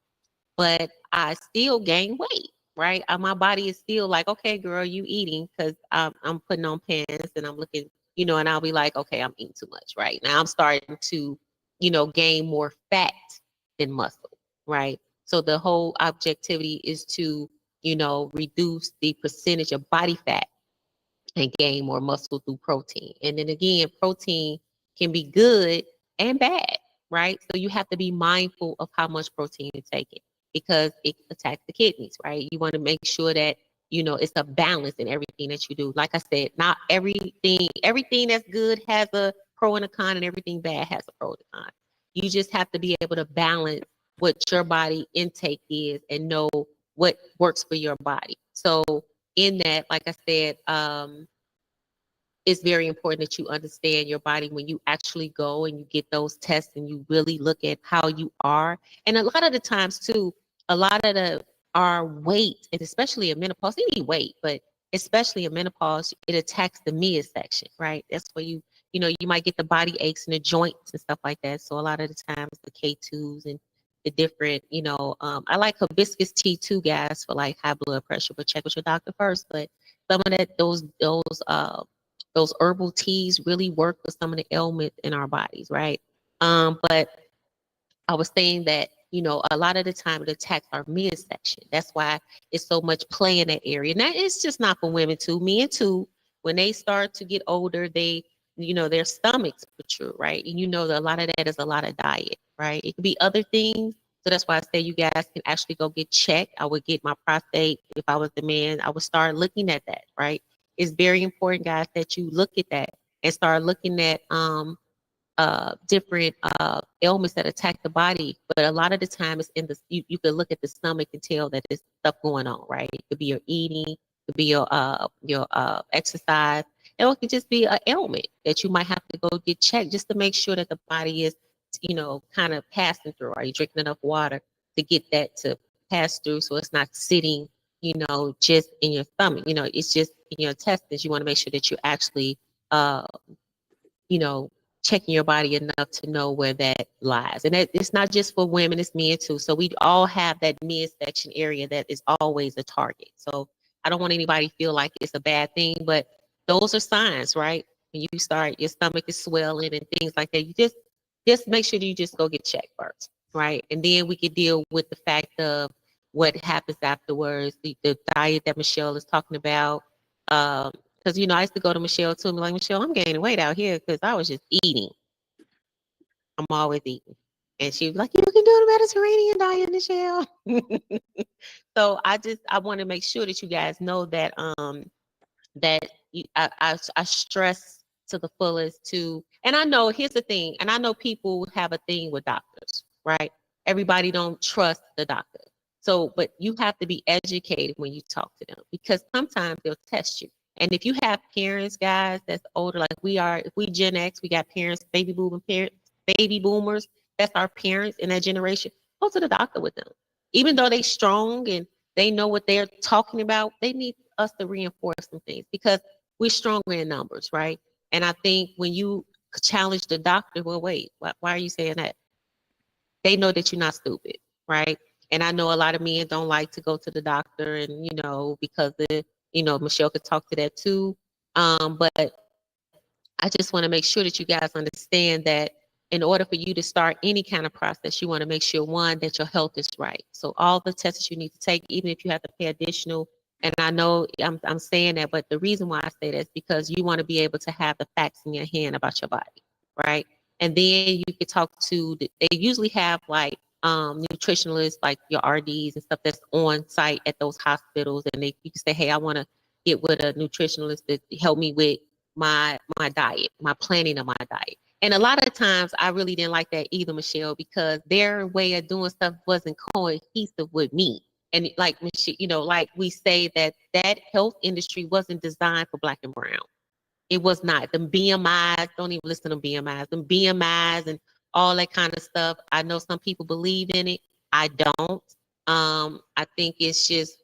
but I still gain weight, right? My body is still like, okay, girl, you eating, because I'm putting on pants and I'm looking, and I'll be like, okay, I'm eating too much, right? Now I'm starting to, gain more fat than muscle, right? So the whole objectivity is to, reduce the percentage of body fat and gain more muscle through protein. And then again, protein can be good and bad, right? So you have to be mindful of how much protein you're taking because it attacks the kidneys, right? You want to make sure that, it's a balance in everything that you do. Like I said, not everything that's good has a pro and a con, and everything bad has a pro and a con. You just have to be able to balance what your body intake is and know what works for your body. So in that, like I said, it's very important that you understand your body when you actually go and you get those tests and you really look at how you are. And a lot of the times too, our weight, and especially in menopause, any weight, but especially in menopause, it attacks the midsection, right? That's where you might get the body aches and the joints and stuff like that. So a lot of the times the K2s and the different, I like hibiscus tea too, guys, for like high blood pressure, but check with your doctor first. But some of that, those herbal teas really work with some of the ailments in our bodies, right? But I was saying that, a lot of the time it attacks our midsection. That's why it's so much play in that area. And that is just not for women too, men too. When they start to get older, their stomachs protrude, right? And that a lot of that is a lot of diet, right? It could be other things. So that's why I say you guys can actually go get checked. I would get my prostate. If I was the man, I would start looking at that, right? It's very important, guys, that you look at that and start looking at different ailments that attack the body. But a lot of the time it's you could look at the stomach and tell that there's stuff going on, right? It could be your eating, it could be your exercise, and it could just be an ailment that you might have to go get checked just to make sure that the body is, kind of passing through. Are you drinking enough water to get that to pass through so it's not sitting, just in your stomach? It's just in your intestines. You want to make sure that you actually checking your body enough to know where that lies. And it's not just for women, it's men too. So we all have that midsection area that is always a target. So I don't want anybody to feel like it's a bad thing, but those are signs, right? When you start, your stomach is swelling and things like that, you just make sure that you just go get checked first, right? And then we could deal with the fact of, what happens afterwards, the diet that Michelle is talking about. Because I used to go to Michelle too and be like, Michelle, I'm gaining weight out here because I was just eating. I'm always eating. And she was like, you can do the Mediterranean diet, Michelle. So I want to make sure that you guys know that I stress to the fullest to, and I know here's the thing, and I know people have a thing with doctors, right? Everybody don't trust the doctor. So, but you have to be educated when you talk to them because sometimes they'll test you. And if you have parents, guys, that's older, like we are, if we Gen X, we got parents, baby boomers, that's our parents in that generation, go to the doctor with them. Even though they strong and they know what they're talking about, they need us to reinforce some things because we're stronger in numbers, right? And I think when you challenge the doctor, well, wait, why are you saying that? They know that you're not stupid, right? And I know a lot of men don't like to go to the doctor, and because Michelle could talk to that too. But I just want to make sure that you guys understand that in order for you to start any kind of process, you want to make sure, one, that your health is right. So all the tests you need to take, even if you have to pay additional, and I know I'm saying that, but the reason why I say that is because you want to be able to have the facts in your hand about your body, right? And then you could talk to, they usually have like nutritionalists, like your RDs and stuff that's on site at those hospitals. And you can say, hey, I want to get with a nutritionalist to help me with my diet, my planning of my diet. And a lot of times I really didn't like that either, Michelle, because their way of doing stuff wasn't cohesive with me. And like, like we say that health industry wasn't designed for Black and brown. It was not. The BMIs, don't even listen to BMIs. The BMIs and all that kind of stuff. I know some people believe in it. I don't. I think it's just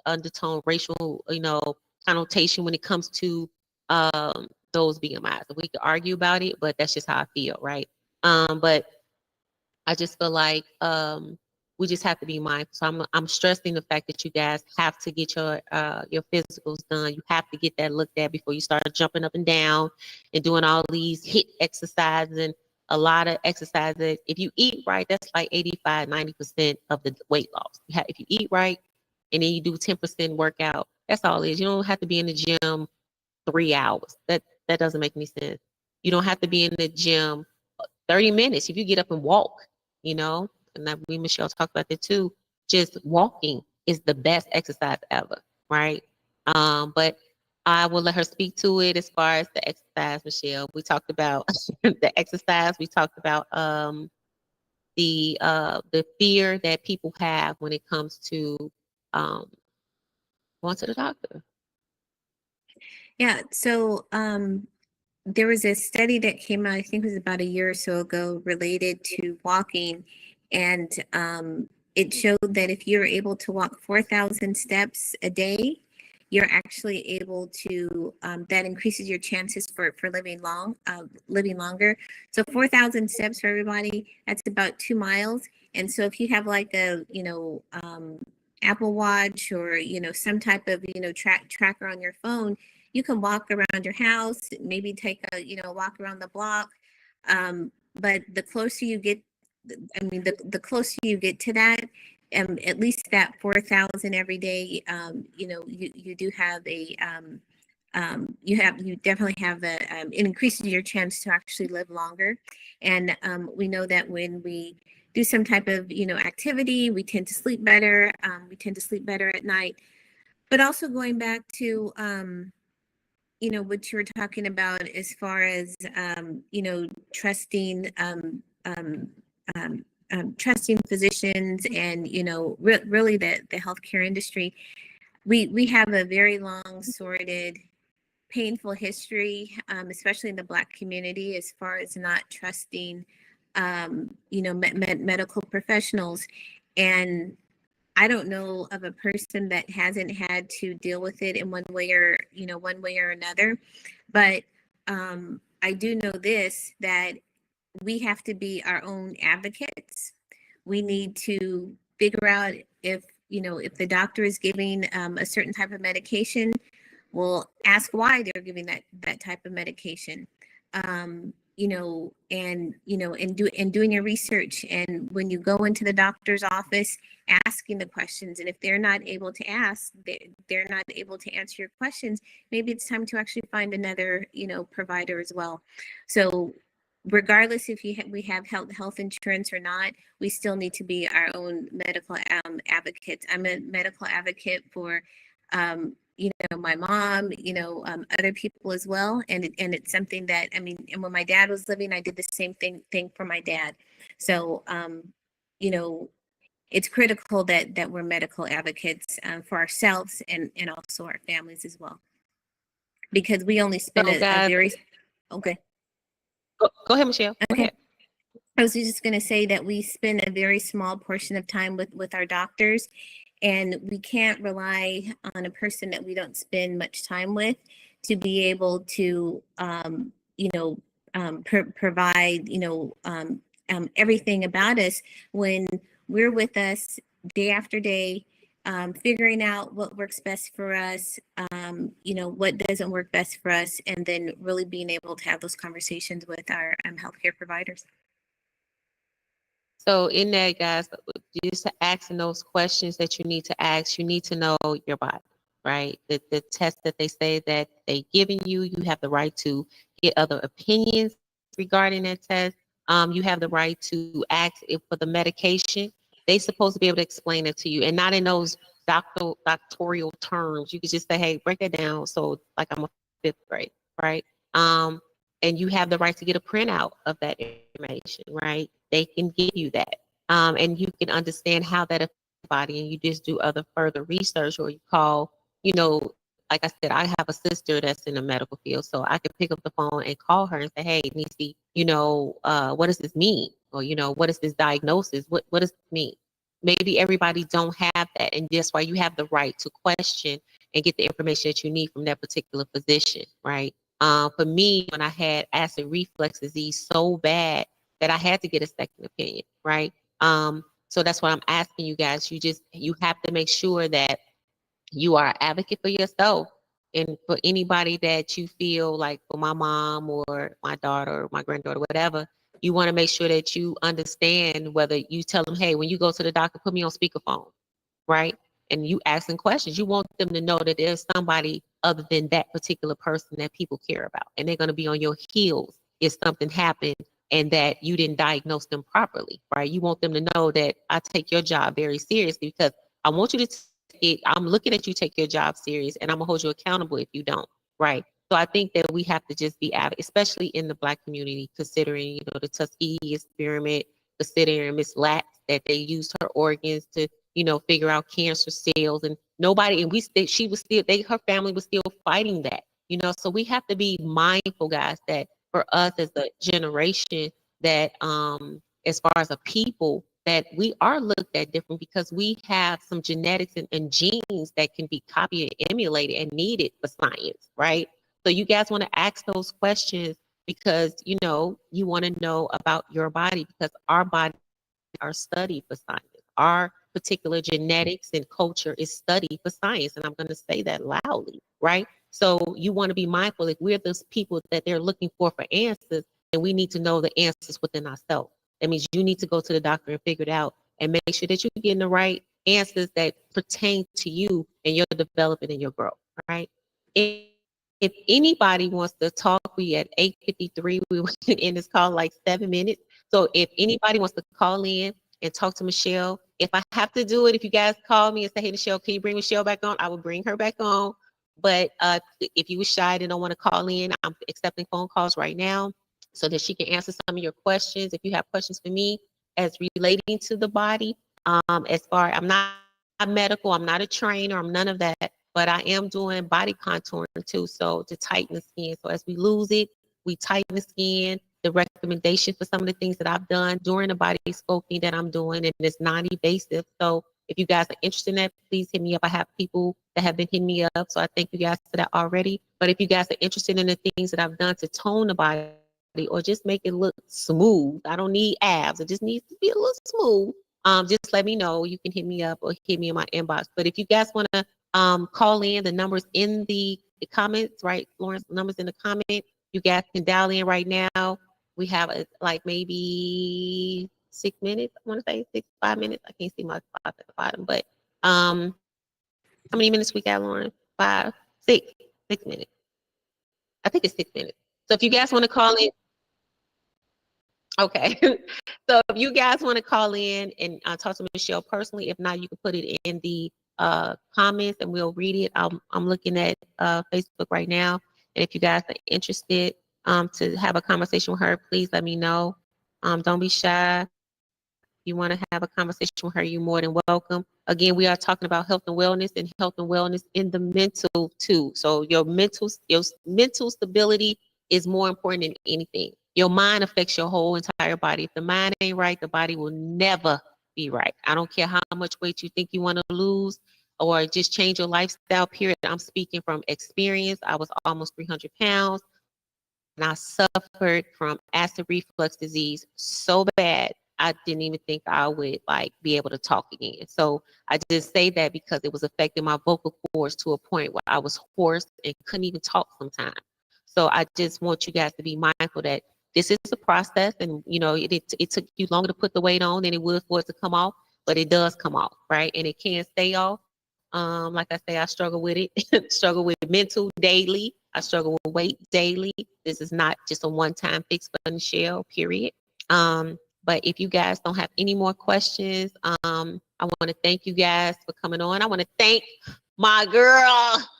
undertone racial, connotation when it comes to those BMIs. We could argue about it, but that's just how I feel, right? But I just feel like we just have to be mindful. So I'm stressing the fact that you guys have to get your physicals done. You have to get that looked at before you start jumping up and down and doing all these HIIT exercises and a lot of exercises. If you eat right, that's like 85-90% of the weight loss. If you eat right and then you do 10% workout, that's all it is. You don't have to be in the gym 3 hours. That doesn't make any sense. You don't have to be in the gym 30 minutes. If you get up and walk, and that we Michelle talked about that too. Just walking is the best exercise ever, right? But I will let her speak to it as far as the exercise, Michelle. We talked about the exercise. We talked about the fear that people have when it comes to going to the doctor. Yeah, so there was a study that came out, I think it was about a year or so ago, related to walking, and it showed that if you're able to walk 4,000 steps a day, you're actually able to, that increases your chances for living longer. So 4,000 steps for everybody, that's about 2 miles. And so if you have like a, Apple Watch or, some type of, tracker on your phone, you can walk around your house, maybe take a, walk around the block. But the closer you get, the closer you get to that, at least that 4,000 every day, you do have a, you definitely have it increases your chance to actually live longer. And we know that when we do some type of, activity, we tend to sleep better. We tend to sleep better at night. But also going back to, what you were talking about as far as, trusting, trusting physicians and, really the healthcare industry. We have a very long, sordid, painful history, especially in the Black community, as far as not trusting, medical professionals. And I don't know of a person that hasn't had to deal with it in one way or another. But I do know this, that we have to be our own advocates. We need to figure out if the doctor is giving a certain type of medication, we'll ask why they're giving that type of medication. and doing your research, and when you go into the doctor's office, asking the questions, and if they're not able to they're not able to answer your questions, maybe it's time to actually find another provider as well. So regardless if we have health insurance or not, we still need to be our own medical advocates. I'm a medical advocate for my mom, other people as well. And it's something that, I mean, and when my dad was living, I did the same thing for my dad. So, you know, it's critical that we're medical advocates for ourselves and also our families as well, because we only spend So a guys, very, okay. go ahead, Michelle. Go Okay. ahead. I was just going to say that we spend a very small portion of time with our doctors, and we can't rely on a person that we don't spend much time with to be able to, provide, everything about us when we're with us day after day, figuring out what works best for us, what doesn't work best for us, and then really being able to have those conversations with our healthcare providers. So in that, guys, just asking those questions that you need to ask, you need to know your body, right? The test that they say that they giving you, you have the right to get other opinions regarding that test. You have the right to ask if for the medication. They supposed to be able to explain it to you, and not in those doctoral terms. You could just say, "Hey, break it down." So, like I'm a fifth grade, right? And you have the right to get a printout of that information, right? They can give you that. And you can understand how that affects the body, and you just do other further research, or you call, like I said, I have a sister that's in the medical field, so I can pick up the phone and call her and say, hey, Nisi, what does this mean? Or, what is this diagnosis? What does it mean? Maybe everybody don't have that, and that's why you have the right to question and get the information that you need from that particular physician, right? For me, when I had acid reflux disease so bad that I had to get a second opinion, right? So that's why I'm asking you guys. You have to make sure that you are an advocate for yourself, and for anybody that you feel like, for my mom or my daughter or my granddaughter, whatever, you want to make sure that you understand, whether you tell them, hey, when you go to the doctor, put me on speakerphone, right? And you asking questions, you want them to know that there's somebody other than that particular person that people care about, and they're going to be on your heels if something happened and that you didn't diagnose them properly, right? You want them to know that I take your job very seriously, because I want you to I'm looking at you take your job serious, and I'm gonna hold you accountable if you don't, right? So I think that we have to just be out, especially in the Black community, considering, the Tuskegee experiment, considering Miss Lack, that they used her organs to, figure out cancer cells, and nobody, and she was still, her family was still fighting that, so we have to be mindful, guys, that for us as a generation, that as far as a people, that we are looked at different, because we have some genetics and genes that can be copied and emulated and needed for science, right? So you guys want to ask those questions, because you want to know about your body, because our body are studied for science. Our particular genetics and culture is studied for science, and I'm going to say that loudly, right? So you want to be mindful, if we're those people that they're looking for answers, and we need to know the answers within ourselves. That means you need to go to the doctor and figure it out, and make sure that you're getting the right answers that pertain to you and your development and your growth, right? If anybody wants to talk, we at 8:53, we were in this call like 7 minutes. So if anybody wants to call in and talk to Michelle, if I have to do it, if you guys call me and say, hey, Michelle, can you bring Michelle back on? I will bring her back on. But if you were shy and don't want to call in, I'm accepting phone calls right now, so that she can answer some of your questions. If you have questions for me as relating to the body, as far, I'm not medical, I'm not a trainer, I'm none of that, but I am doing body contouring too, so to tighten the skin. So as we lose it, we tighten the skin. The recommendation for some of the things that I've done during the body sculpting that I'm doing, and it's non-invasive. So if you guys are interested in that, please hit me up. I have people that have been hitting me up, so I thank you guys for that already. But if you guys are interested in the things that I've done to tone the body, or just make it look smooth, I don't need abs, it just needs to be a little smooth. Just let me know. You can hit me up or hit me in my inbox. But if you guys want to call in, the numbers in the comments, right? Lawrence, numbers in the comment. You guys can dial in right now. we have like maybe 6 minutes. I want to say 5 minutes. I can't see my clock at the bottom, but how many minutes we got, Lauren? 5, 6, 6 minutes. I think it's 6 minutes. So if you guys want to call in, okay. So if you guys want to call in and talk to Michelle personally, if not, you can put it in the comments and we'll read it. I'm looking at Facebook right now, and if you guys are interested to have a conversation with her, please let me know. Don't be shy. You want to have a conversation with her, you're more than welcome. Again, we are talking about health and wellness in the mental too. So your mental stability is more important than anything. Your mind affects your whole entire body. If the mind ain't right, the body will never be right. I don't care how much weight you think you want to lose or just change your lifestyle, period. I'm speaking from experience. I was almost 300 pounds and I suffered from acid reflux disease so bad I didn't even think I would like be able to talk again. So I just say that because it was affecting my vocal cords to a point where I was hoarse and couldn't even talk sometimes. So I just want you guys to be mindful that this is a process, and you know it took you longer to put the weight on than it would for it to come off, but it does come off, right? And it can stay off. Like I say, I struggle with it, struggle with mental daily. I struggle with weight daily. This is not just a one-time fix for Michelle, period. But if you guys don't have any more questions, I want to thank you guys for coming on. I want to thank my girl.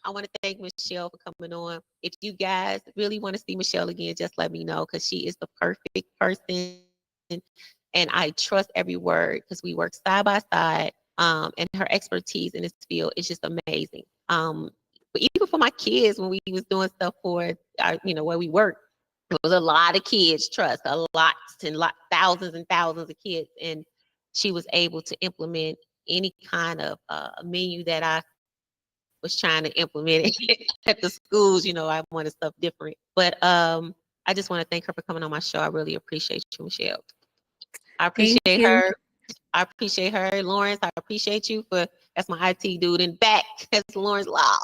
I want to thank Michelle for coming on. If you guys really want to see Michelle again, just let me know because she is the perfect person. And I trust every word because we work side by side. And her expertise in this field is just amazing. But even for my kids, when we was doing stuff for our, where we work, it was a lot of kids, trust, a lot and thousands and thousands of kids. And she was able to implement any kind of menu that I was trying to implement at the schools. I wanted stuff different. But I just want to thank her for coming on my show. I really appreciate you, Michelle. I appreciate her. I appreciate her. Lawrence, I appreciate you that's my IT dude in back. That's Lawrence Law.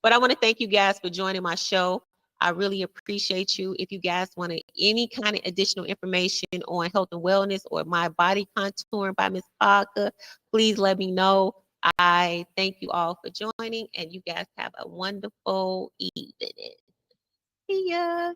But I want to thank you guys for joining my show. I really appreciate you. If you guys wanted any kind of additional information on health and wellness or my body contouring by Mz-Parkah, please let me know. I thank you all for joining, and you guys have a wonderful evening. See ya.